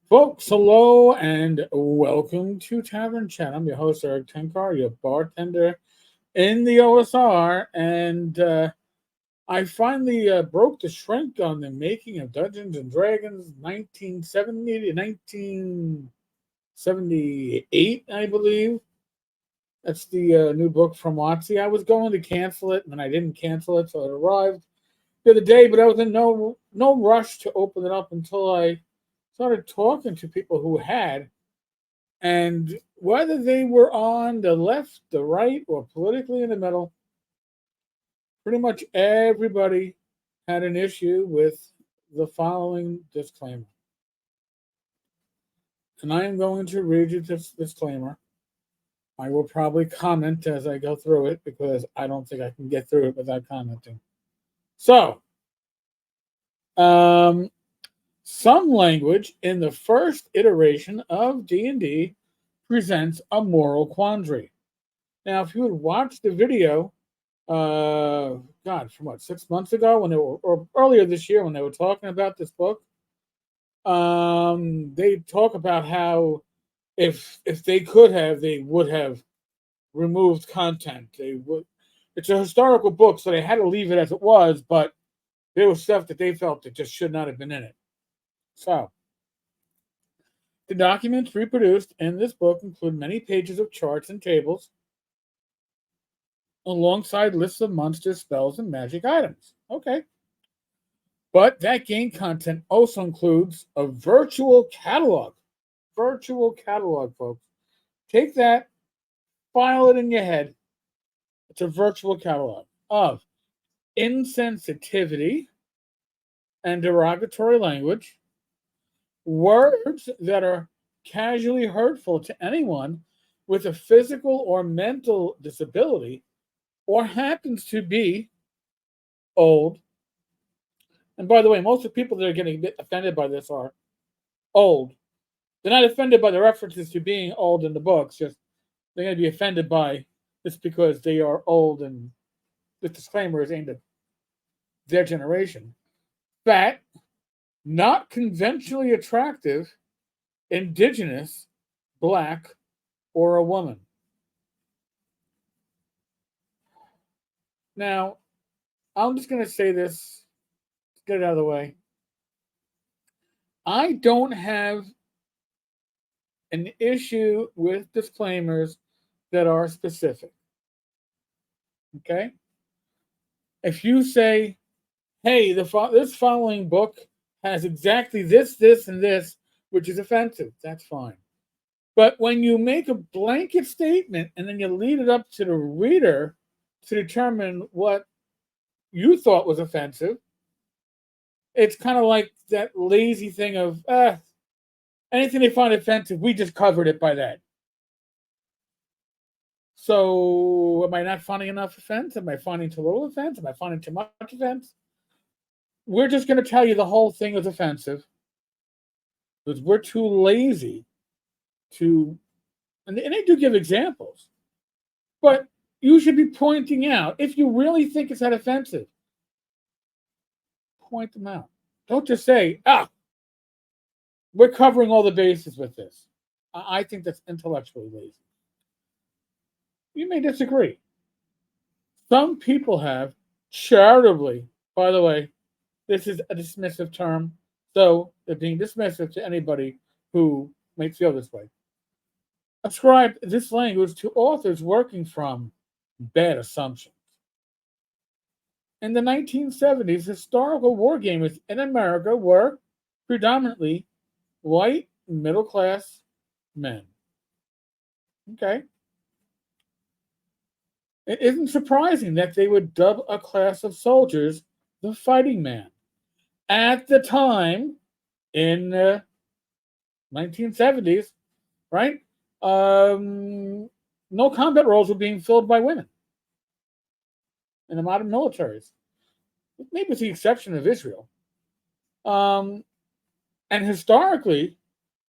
Folks, hello and welcome to Tavern Chat. I'm your host, Eric Tenkar, your bartender in the OSR, and I finally broke the shrink on the making of Dungeons and Dragons 1970 to 1978, I believe. That's the new book from Watsy. I was going to cancel it, and then I didn't cancel it, so it arrived the other day, but I was in no rush to open it up until I started talking to people who had. And whether they were on the left, the right, or politically in the middle, pretty much everybody had an issue with the following disclaimer. And I am going to read you this disclaimer. I will probably comment as I go through it because I don't think I can get through it without commenting. So, some language in the first iteration of D&D presents a moral quandary. Now, if you had watched the video, from what, 6 months ago when they were, or earlier this year when they were talking about this book, they talk about how if they could have, they would have removed content. They would. It's a historical book, so they had to leave it as it was, but there was stuff that they felt that just should not have been in it. So, the documents reproduced in this book include many pages of charts and tables alongside lists of monsters, spells, and magic items. Okay. But that game content also includes a virtual catalog. Virtual catalog, folks. Take that, file it in your head. It's a virtual catalog of insensitivity and derogatory language, words that are casually hurtful to anyone with a physical or mental disability or happens to be old. And by the way, most of the people that are getting offended by this are old. They're not offended by the references to being old in the books, just they're going to be offended by this because they are old and the disclaimer is aimed at their generation. Fat, not conventionally attractive, indigenous, black, or a woman. Now, I'm just going to say this, get it out of the way. I don't have an issue with disclaimers that are specific. Okay? If you say, hey, this following book has exactly this, this, and this, which is offensive, that's fine. But when you make a blanket statement and then you lead it up to the reader to determine what you thought was offensive, it's kind of like that lazy thing of, anything they find offensive, we just covered it by that. So, am I not finding enough offense? Am I finding too little offense? Am I finding too much offense? We're just going to tell you the whole thing is offensive because we're too lazy to, and they do give examples, but you should be pointing out, if you really think it's that offensive, point them out. Don't just say, we're covering all the bases with this. I think that's intellectually lazy. You may disagree. Some people have charitably, by the way, this is a dismissive term, so they're being dismissive to anybody who might feel this way. Ascribed this language to authors working from bad assumptions. In the 1970s, historical wargamers in America were predominantly white middle class men. Okay. It isn't surprising that they would dub a class of soldiers the fighting man. At the time, in the 1970s, right? No combat roles were being filled by women in the modern militaries, maybe with the exception of Israel. And historically,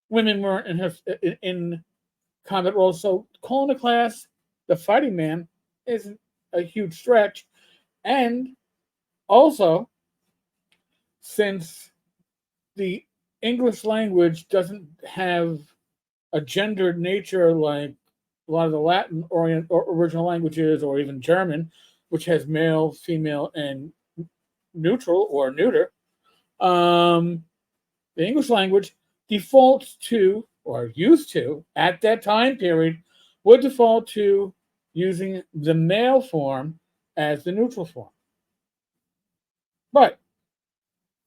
women weren't in combat roles, so calling a class the fighting man isn't a huge stretch. And also, since the English language doesn't have a gendered nature like a lot of the Latin orient or original languages, or even German, which has male, female, and neutral or neuter. Um, the English language defaults to, or used to, at that time period, would default to using the male form as the neutral form. But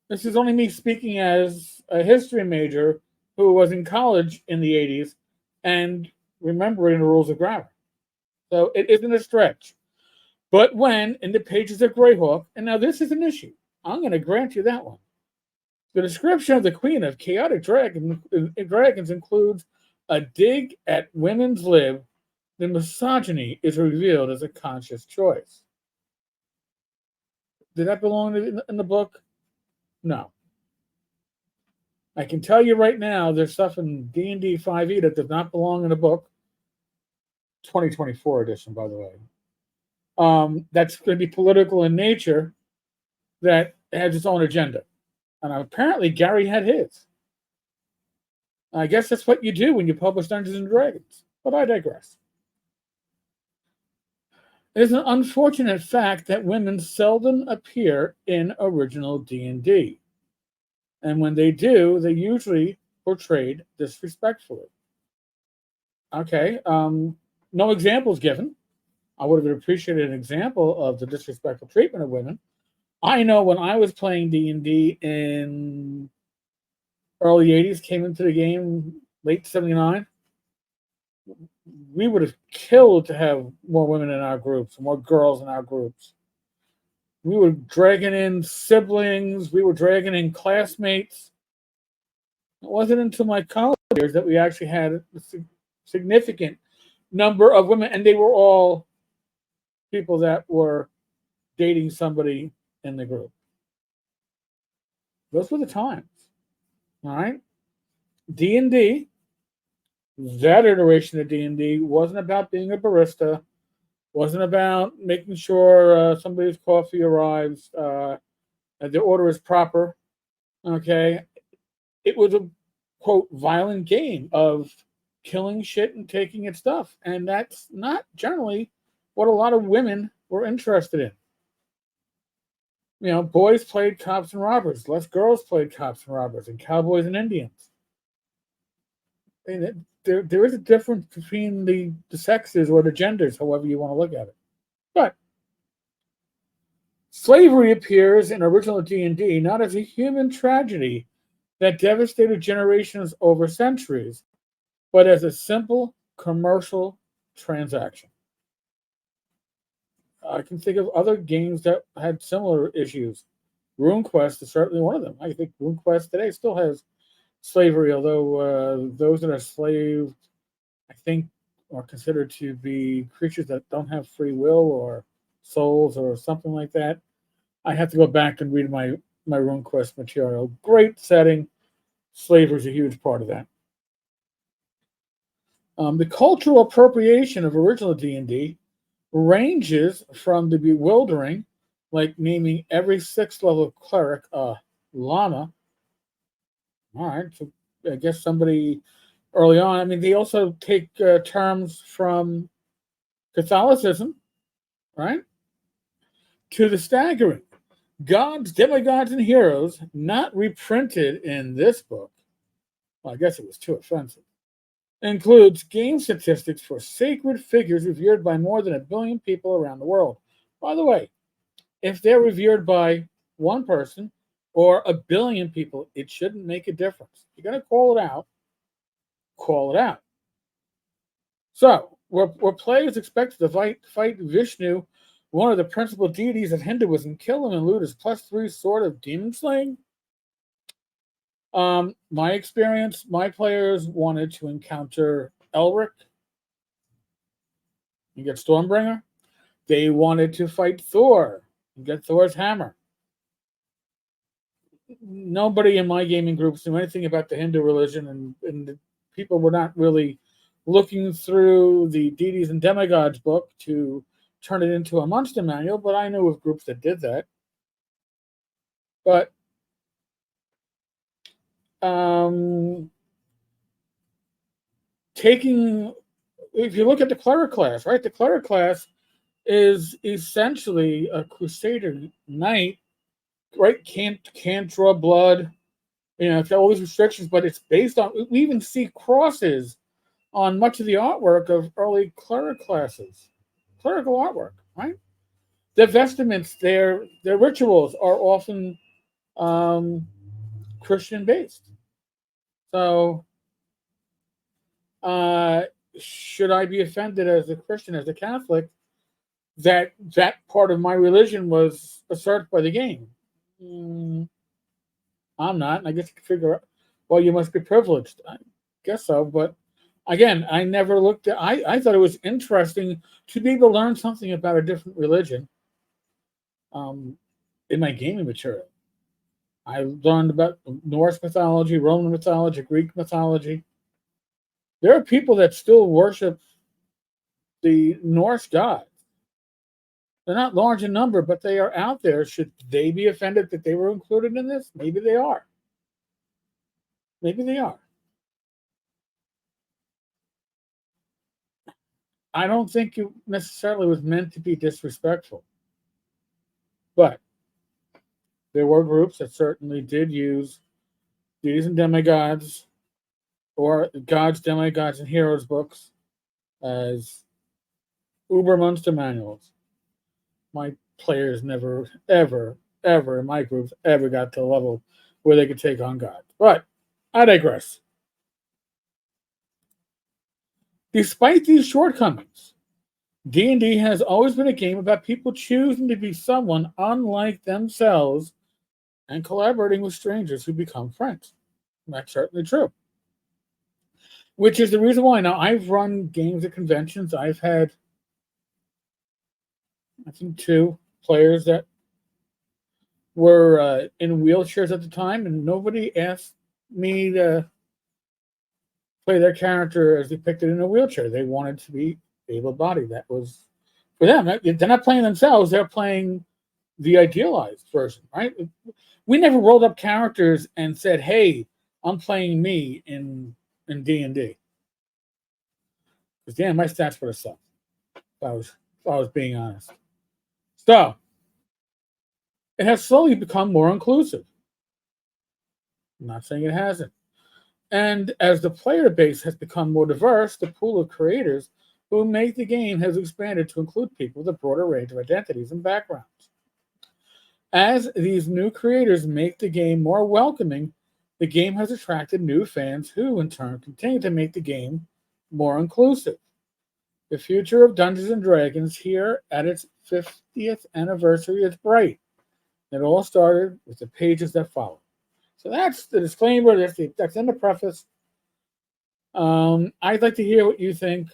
this is only me speaking as a history major who was in college in the 80s and remembering the rules of grammar. So it isn't a stretch. But when in the pages of Greyhawk, and now this is an issue, I'm going to grant you that one. The description of the Queen of Chaotic Dragons includes a dig at women's lib. The misogyny is revealed as a conscious choice. Did that belong in the book? No. I can tell you right now, there's stuff in D&D 5e that does not belong in the book. 2024 edition, by the way. That's going to be political in nature, that has its own agenda. And apparently Gary had his. I guess that's what you do when you publish Dungeons and Dragons. But I digress. It is an unfortunate fact that women seldom appear in original D&D. And when they do, they usually portrayed disrespectfully. Okay, no examples given. I would have appreciated an example of the disrespectful treatment of women. I know when I was playing D&D in early 80s, came into the game late 79, we would have killed to have more women in our groups, more girls in our groups. We were dragging in siblings. We were dragging in classmates. It wasn't until my college years that we actually had a significant number of women, and they were all people that were dating somebody in the group. Those were the times. All right. D&D, that iteration of D&D wasn't about being a barista, wasn't about making sure somebody's coffee arrives, that the order is proper. Okay. It was a, quote, violent game of killing shit and taking its stuff. And that's not generally what a lot of women were interested in. You know, boys played cops and robbers. Less girls played cops and robbers and cowboys and Indians. And there is a difference between the sexes or the genders, however you want to look at it. But slavery appears in original D&D not as a human tragedy that devastated generations over centuries, but as a simple commercial transaction. I can think of other games that had similar issues. RuneQuest is certainly one of them. I think RuneQuest today still has slavery, although those that are slaved, I think, are considered to be creatures that don't have free will or souls or something like that. I have to go back and read my RuneQuest material. Great setting. Slavery is a huge part of that. The cultural appropriation of original D&D ranges from the bewildering, like naming every 6th level cleric a llama. All right, so I guess somebody early on, I mean, they also take terms from Catholicism, right? To the staggering gods, demigods, and heroes not reprinted in this book. Well, I guess it was too offensive. Includes game statistics for sacred figures revered by more than 1 billion people around the world. By the way, if they're revered by one person or 1 billion people, it shouldn't make a difference. You're going to call it out, call it out. So, were players expected to fight Vishnu, one of the principal deities of Hinduism, kill him and loot his +3 sword of demon slaying? My experience, my players wanted to encounter Elric and get Stormbringer. They wanted to fight Thor and get Thor's hammer. Nobody in my gaming groups knew anything about the Hindu religion, and the people were not really looking through the deities and demigods book to turn it into a monster manual, but I knew of groups that did that. But taking, if you look at the cleric class, right? The cleric class is essentially a crusader knight, right? Can't draw blood. It's got all these restrictions, but it's based on. We even see crosses on much of the artwork of early cleric classes, clerical artwork, right? Their vestments, their rituals are often um, Christian based. So, uh, should I be offended as a Christian, as a Catholic, that that part of my religion was asserted by the game? I'm not, and I guess you can figure out. Well, you must be privileged. I guess so, but again, I never looked at. I thought it was interesting to be able to learn something about a different religion um, in my gaming material. I learned about Norse mythology, Roman mythology, Greek mythology. There are people that still worship the Norse gods. They're not large in number, but they are out there. Should they be offended that they were included in this? Maybe they are. Maybe they are. I don't think it necessarily was meant to be disrespectful, but there were groups that certainly did use deities and demigods or gods, demigods, and heroes books as uber monster manuals. My players never, ever, ever in my groups ever got to the level where they could take on God. But I digress. Despite these shortcomings, D&D has always been a game about people choosing to be someone unlike themselves and collaborating with strangers who become friends. And that's certainly true. Which is the reason why now I've run games at conventions. I've had, I think, 2 players that were in wheelchairs at the time, and nobody asked me to play their character as depicted in a wheelchair. They wanted to be able-bodied. That was for them. They're not playing themselves. They're playing the idealized version, right? We never rolled up characters and said, "Hey, I'm playing me in D&D." Because damn, my stats would have sucked. If I was being honest. So it has slowly become more inclusive. I'm not saying it hasn't. And as the player base has become more diverse, the pool of creators who make the game has expanded to include people with a broader range of identities and backgrounds. As these new creators make the game more welcoming, the game has attracted new fans who, in turn, continue to make the game more inclusive. The future of Dungeons and Dragons here at its 50th anniversary is bright. It all started with the pages that follow. So that's the disclaimer. That's in the preface. I'd like to hear what you think.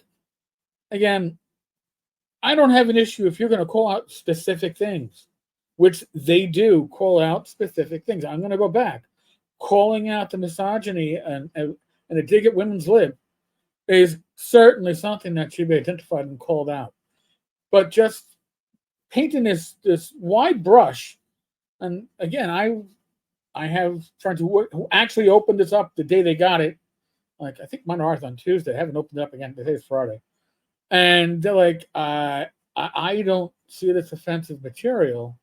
Again, I don't have an issue if you're going to call out specific things, which they do call out specific things. I'm going to go back. Calling out the misogyny and a dig at women's lib is certainly something that should be identified and called out. But just painting this wide brush, and again, I have friends who actually opened this up the day they got it. Like, I think mine are on Tuesday. I haven't opened it up again. Today's Friday. And they're like, I don't see this offensive material.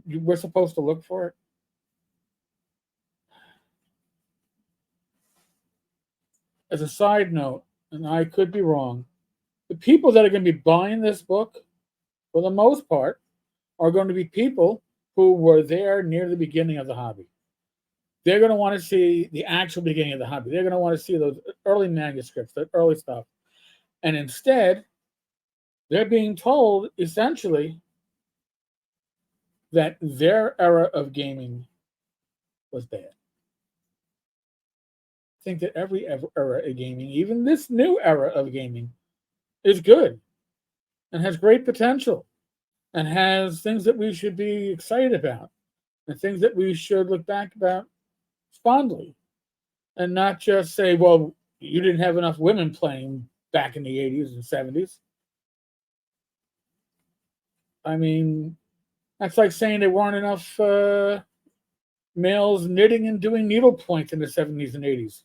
We're supposed to look for it. As a side note, and I could be wrong, the people that are going to be buying this book, for the most part, are going to be people who were there near the beginning of the hobby. They're going to want to see the actual beginning of the hobby. They're going to want to see those early manuscripts, that early stuff. And instead, they're being told essentially that their era of gaming was bad. I think that every era of gaming, even this new era of gaming, is good and has great potential and has things that we should be excited about and things that we should look back about fondly and not just say, well, you didn't have enough women playing back in the 80s and 70s. I mean, that's like saying there weren't enough males knitting and doing needlepoint in the 70s and 80s.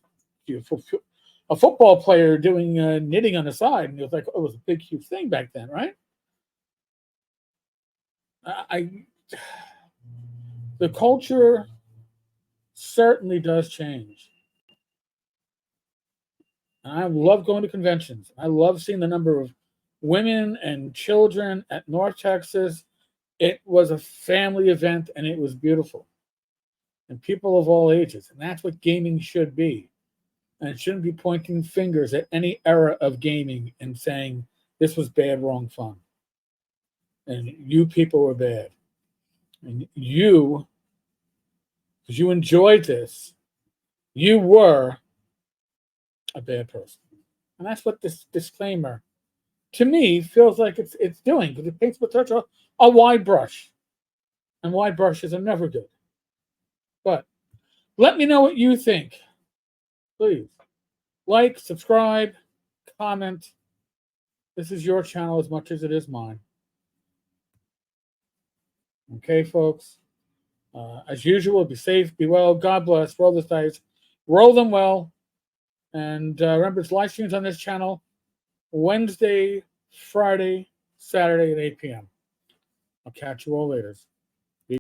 A football player doing knitting on the side, and it was like, oh, it was a big, huge thing back then, right? The culture certainly does change. And I love going to conventions. I love seeing the number of women and children at North Texas. It was a family event, and it was beautiful. And people of all ages. And that's what gaming should be. And it shouldn't be pointing fingers at any era of gaming and saying this was bad, wrong, fun. And you people were bad. And you, because you enjoyed this, you were a bad person. And that's what this disclaimer, to me, feels like it's doing, because it paints with such a wide brush. And wide brushes are never good. But let me know what you think. Please. Like, subscribe, comment. This is your channel as much as it is mine. Okay, folks? As usual, be safe, be well, God bless, roll the dice, roll them well. And remember, it's live streams on this channel Wednesday, Friday, Saturday at 8 p.m. I'll catch you all later.